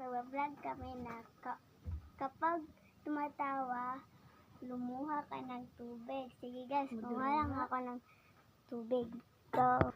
nag-vlog kami na kapag tumatawa, lumuha ka ng tubig. Sige guys, kumuha lang ako ng tubig. So,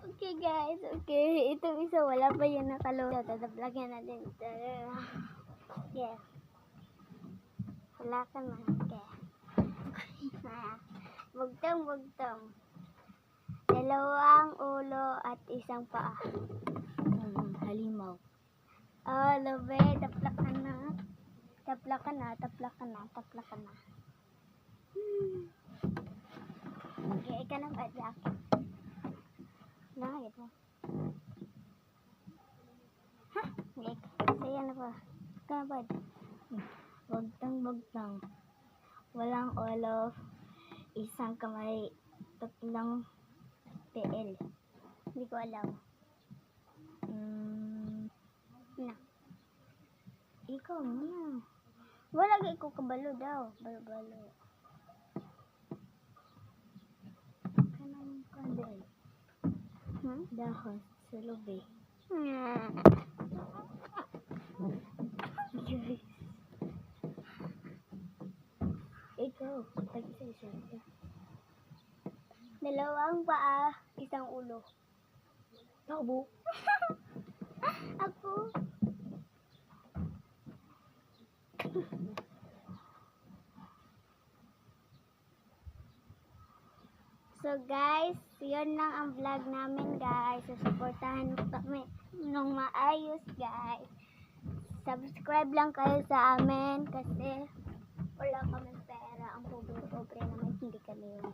okay guys, okay. Itong isa wala pa yan nakaload. Tatablagyan natin. Yeah. Wala ka man. Okay. Bugtong. Dalawang ulo at isang paa. Halimaw. Oh, lobe. Taplak ka na. Okay, ikaw na ba jacket? Nakakit mo. Ha? Okay. Saya na ba? Ikaw na ba? Bugtang. Walang ulo, isang kamay, tatlong TL. Hindi ko alam. Na. Ikaw muna. Wala ga ko kabalo daw. Balo. Kanang kandel. Dahon sa lubi. Ikaw, tag-isa. Dalawang paa, isang ulo. Tabo. Ako. So guys, yun lang ang vlog namin guys. Susuportahan mo kami nung maayos guys. Subscribe lang kayo sa amin kasi wala kami pera. Ang pobre naman, hindi kami yung